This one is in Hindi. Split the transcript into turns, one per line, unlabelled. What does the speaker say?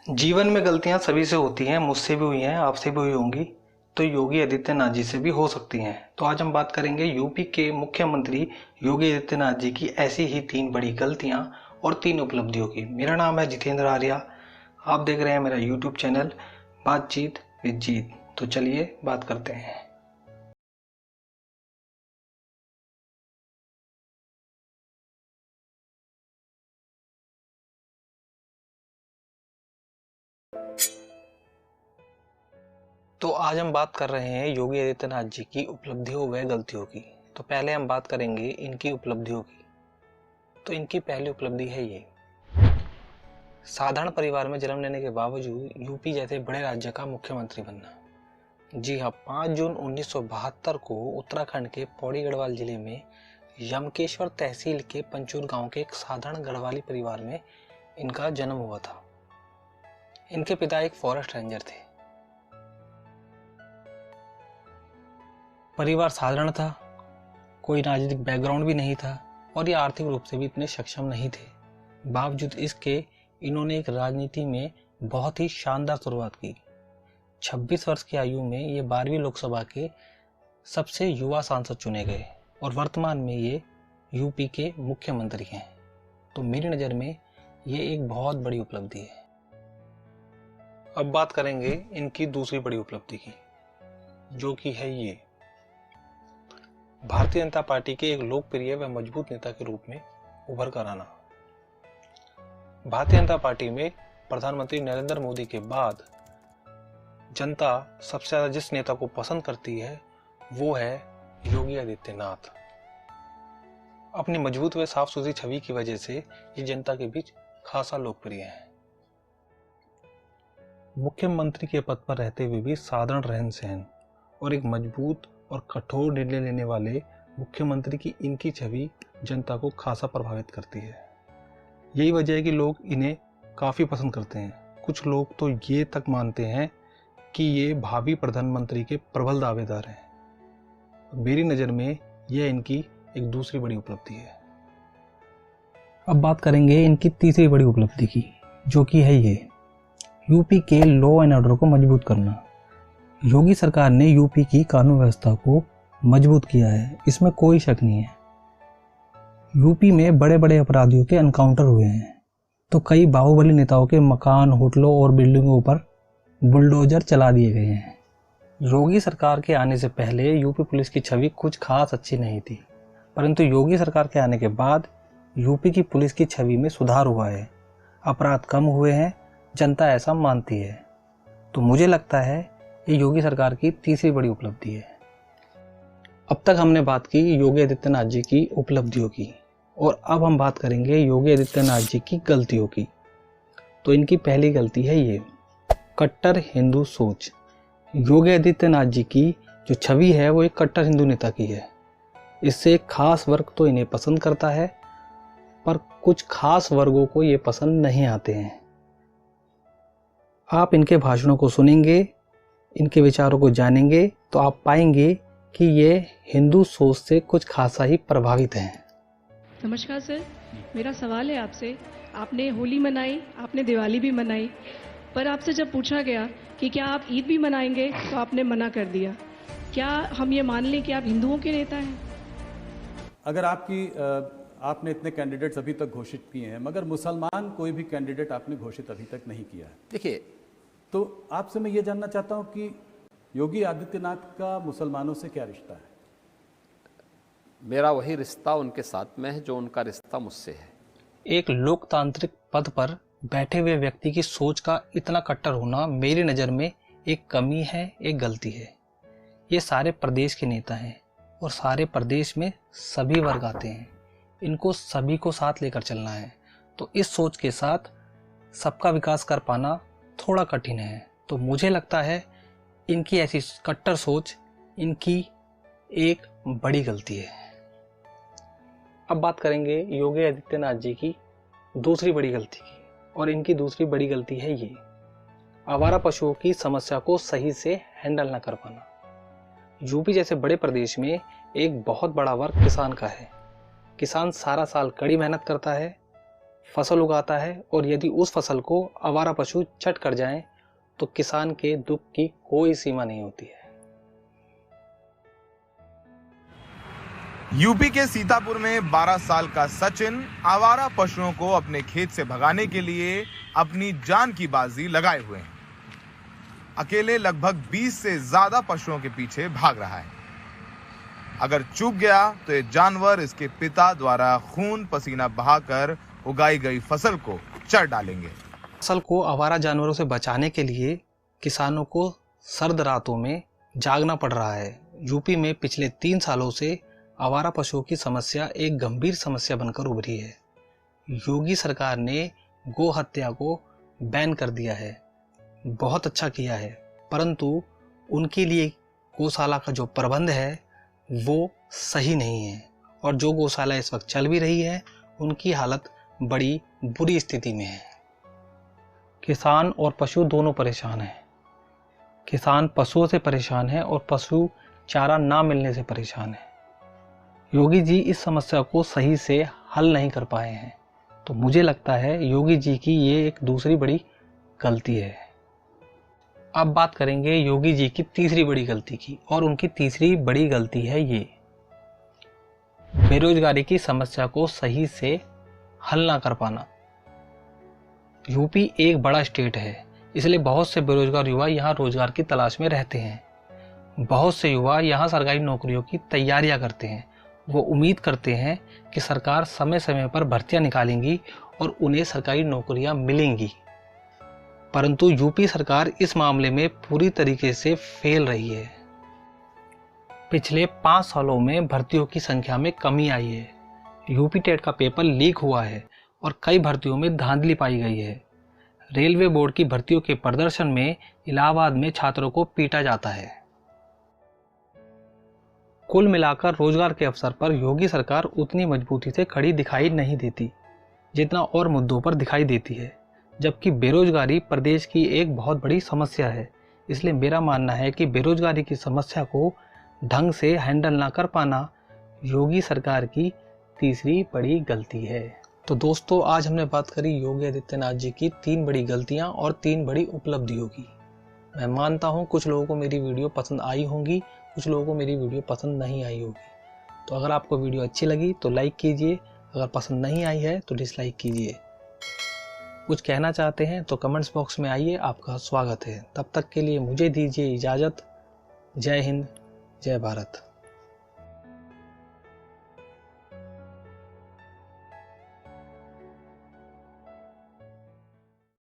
जीवन में गलतियां सभी से होती हैं, मुझसे भी हुई हैं, आपसे भी हुई होंगी, तो योगी आदित्यनाथ जी से भी हो सकती हैं। तो आज हम बात करेंगे यूपी के मुख्यमंत्री योगी आदित्यनाथ जी की ऐसी ही 3 बड़ी गलतियां और 3 उपलब्धियों की। मेरा नाम है जितेंद्र आर्या, आप देख रहे हैं मेरा यूट्यूब चैनल बातचीत विद जीत। तो चलिए बात करते हैं। तो आज हम बात कर रहे हैं योगी आदित्यनाथ जी की उपलब्धियों व गलतियों की। तो पहले हम बात करेंगे इनकी उपलब्धियों की। तो इनकी पहली उपलब्धि है ये, साधारण परिवार में जन्म लेने के बावजूद यूपी जैसे बड़े राज्य का मुख्यमंत्री बनना। जी हाँ, 5 जून 1972 को उत्तराखंड के पौड़ी गढ़वाल जिले में यमकेश्वर तहसील के पंचूर गांव के एक साधारण गढ़वाली परिवार में इनका जन्म हुआ था। इनके पिता एक फॉरेस्ट रेंजर थे। परिवार साधारण था, कोई राजनीतिक बैकग्राउंड भी नहीं था और ये आर्थिक रूप से भी इतने सक्षम नहीं थे। बावजूद इसके इन्होंने एक राजनीति में बहुत ही शानदार शुरुआत की। 26 वर्ष की आयु में ये 12वीं लोकसभा के सबसे युवा सांसद चुने गए और वर्तमान में ये यूपी के मुख्यमंत्री हैं। तो मेरी नज़र में ये एक बहुत बड़ी उपलब्धि है। अब बात करेंगे इनकी दूसरी बड़ी उपलब्धि की, जो कि है ये, भारतीय जनता पार्टी के एक लोकप्रिय व मजबूत नेता के रूप में उभर कर आना। भारतीय जनता पार्टी में प्रधानमंत्री नरेंद्र मोदी के बाद जनता सबसे ज्यादा जिस नेता को पसंद करती है वो है योगी आदित्यनाथ। अपनी मजबूत व साफ सुथरी छवि की वजह से ये जनता के बीच खासा लोकप्रिय है। मुख्यमंत्री के पद पर रहते हुए भी साधारण रहन सहन और एक मजबूत और कठोर निर्णय लेने वाले मुख्यमंत्री की इनकी छवि जनता को खासा प्रभावित करती है। यही वजह है कि लोग इन्हें काफ़ी पसंद करते हैं। कुछ लोग तो ये तक मानते हैं कि ये भावी प्रधानमंत्री के प्रबल दावेदार हैं। मेरी नज़र में यह इनकी एक दूसरी बड़ी उपलब्धि है। अब बात करेंगे इनकी तीसरी बड़ी उपलब्धि की, जो कि है ये, यूपी के लॉ एंड ऑर्डर को मजबूत करना। योगी सरकार ने यूपी की कानून व्यवस्था को मजबूत किया है, इसमें कोई शक नहीं है। यूपी में बड़े बड़े अपराधियों के एनकाउंटर हुए हैं, तो कई बाहुबली नेताओं के मकान, होटलों और बिल्डिंगों पर बुलडोजर चला दिए गए हैं। योगी सरकार के आने से पहले यूपी पुलिस की छवि कुछ खास अच्छी नहीं थी, परंतु योगी सरकार के आने के बाद यूपी की पुलिस की छवि में सुधार हुआ है, अपराध कम हुए हैं, जनता ऐसा मानती है। तो मुझे लगता है ये योगी सरकार की तीसरी बड़ी उपलब्धि है। अब तक हमने बात की योगी आदित्यनाथ जी की उपलब्धियों की, और अब हम बात करेंगे योगी आदित्यनाथ जी की गलतियों की। तो इनकी पहली गलती है ये, कट्टर हिंदू सोच। योगी आदित्यनाथ जी की जो छवि है वो एक कट्टर हिंदू नेता की है। इससे एक खास वर्ग तो इन्हें पसंद करता है, पर कुछ खास वर्गों को ये पसंद नहीं आते हैं। आप इनके भाषणों को सुनेंगे, इनके विचारों को जानेंगे, तो आप पाएंगे कि ये हिंदू सोच से कुछ खासा ही प्रभावित हैं।
नमस्कार सर, मेरा सवाल है आपसे। आपने होली मनाई, आपने दिवाली भी मनाई, पर आपसे जब पूछा गया कि क्या आप ईद भी मनाएंगे तो आपने मना कर दिया। क्या हम ये मान लें कि आप हिंदुओं के नेता हैं?
अगर आपने इतने कैंडिडेट्स अभी तक घोषित किए हैं, मगर मुसलमान कोई भी कैंडिडेट आपने घोषित अभी तक नहीं किया है।
देखिए,
तो आपसे मैं ये जानना चाहता हूं कि योगी आदित्यनाथ का मुसलमानों से क्या रिश्ता है?
मेरा वही रिश्ता उनके साथ में है जो उनका रिश्ता मुझसे है।
एक लोकतांत्रिक पद पर बैठे हुए व्यक्ति की सोच का इतना कट्टर होना मेरी नज़र में एक कमी है, एक गलती है। ये सारे प्रदेश के नेता हैं और सारे प्रदेश में सभी वर्ग आते हैं, इनको सभी को साथ लेकर चलना है। तो इस सोच के साथ सबका विकास कर पाना थोड़ा कठिन है। तो मुझे लगता है इनकी ऐसी कट्टर सोच इनकी एक बड़ी गलती है। अब बात करेंगे योगी आदित्यनाथ जी की दूसरी बड़ी गलती की, और इनकी दूसरी बड़ी गलती है ये, आवारा पशुओं की समस्या को सही से हैंडल न कर पाना। यूपी जैसे बड़े प्रदेश में एक बहुत बड़ा वर्ग किसान का है। किसान सारा साल कड़ी मेहनत करता है, फसल उगाता है और यदि उस फसल को आवारा पशु चट कर जाएं तो किसान के दुख की कोई सीमा नहीं होती है।
यूपी के सीतापुर में 12 साल का सचिन आवारा पशुओं को अपने खेत से भगाने के लिए अपनी जान की बाजी लगाए हुए हैं। अकेले लगभग 20 से ज्यादा पशुओं के पीछे भाग रहा है। अगर चूक गया तो ये जानवर इसके पिता द्वारा खून पसीना बहाकर उगाई गई फसल को चर डालेंगे।
फसल को आवारा जानवरों से बचाने के लिए किसानों को सर्द रातों में जागना पड़ रहा है। यूपी में पिछले 3 सालों से आवारा पशुओं की समस्या एक गंभीर समस्या बनकर उभरी है। योगी सरकार ने गौ हत्या को बैन कर दिया है, बहुत अच्छा किया है, परंतु उनके लिए गौशाला का जो प्रबंध है वो सही नहीं है और जो गौशाला इस वक्त चल भी रही है उनकी हालत बड़ी बुरी स्थिति में है। किसान और पशु दोनों परेशान हैं। किसान पशुओं से परेशान है और पशु चारा ना मिलने से परेशान है। योगी जी इस समस्या को सही से हल नहीं कर पाए हैं, तो मुझे लगता है योगी जी की ये एक दूसरी बड़ी गलती है। अब बात करेंगे योगी जी की तीसरी बड़ी गलती की, और उनकी तीसरी बड़ी गलती है ये बेरोजगारी की समस्या को सही से हल ना कर पाना। यूपी एक बड़ा स्टेट है, इसलिए बहुत से बेरोजगार युवा यहाँ रोजगार की तलाश में रहते हैं। बहुत से युवा यहाँ सरकारी नौकरियों की तैयारियां करते हैं। वो उम्मीद करते हैं कि सरकार समय समय पर भर्तियां निकालेंगी और उन्हें सरकारी नौकरियां मिलेंगी, परंतु यूपी सरकार इस मामले में पूरी तरीके से फेल रही है। पिछले 5 सालों में भर्तियों की संख्या में कमी आई है। यूपी टेट का पेपर लीक हुआ है और कई भर्तियों में धांधली पाई गई है। रेलवे बोर्ड की भर्तियों के प्रदर्शन में इलाहाबाद में छात्रों को पीटा जाता है। कुल मिलाकर रोजगार के अवसर पर योगी सरकार उतनी मजबूती से खड़ी दिखाई नहीं देती जितना और मुद्दों पर दिखाई देती है, जबकि बेरोजगारी प्रदेश की एक बहुत बड़ी समस्या है। इसलिए मेरा मानना है कि बेरोजगारी की समस्या को ढंग से हैंडल ना कर पाना योगी सरकार की तीसरी बड़ी गलती है। तो दोस्तों, आज हमने बात करी योगी आदित्यनाथ जी की 3 बड़ी गलतियां और 3 बड़ी उपलब्धियों की। मैं मानता हूं कुछ लोगों को मेरी वीडियो पसंद आई होंगी, कुछ लोगों को मेरी वीडियो पसंद नहीं आई होगी। तो अगर आपको वीडियो अच्छी लगी तो लाइक कीजिए, अगर पसंद नहीं आई है तो डिसलाइक कीजिए। कुछ कहना चाहते हैं तो कमेंट्स बॉक्स में आइए, आपका स्वागत है। तब तक के लिए मुझे दीजिए इजाज़त। जय हिंद, जय भारत।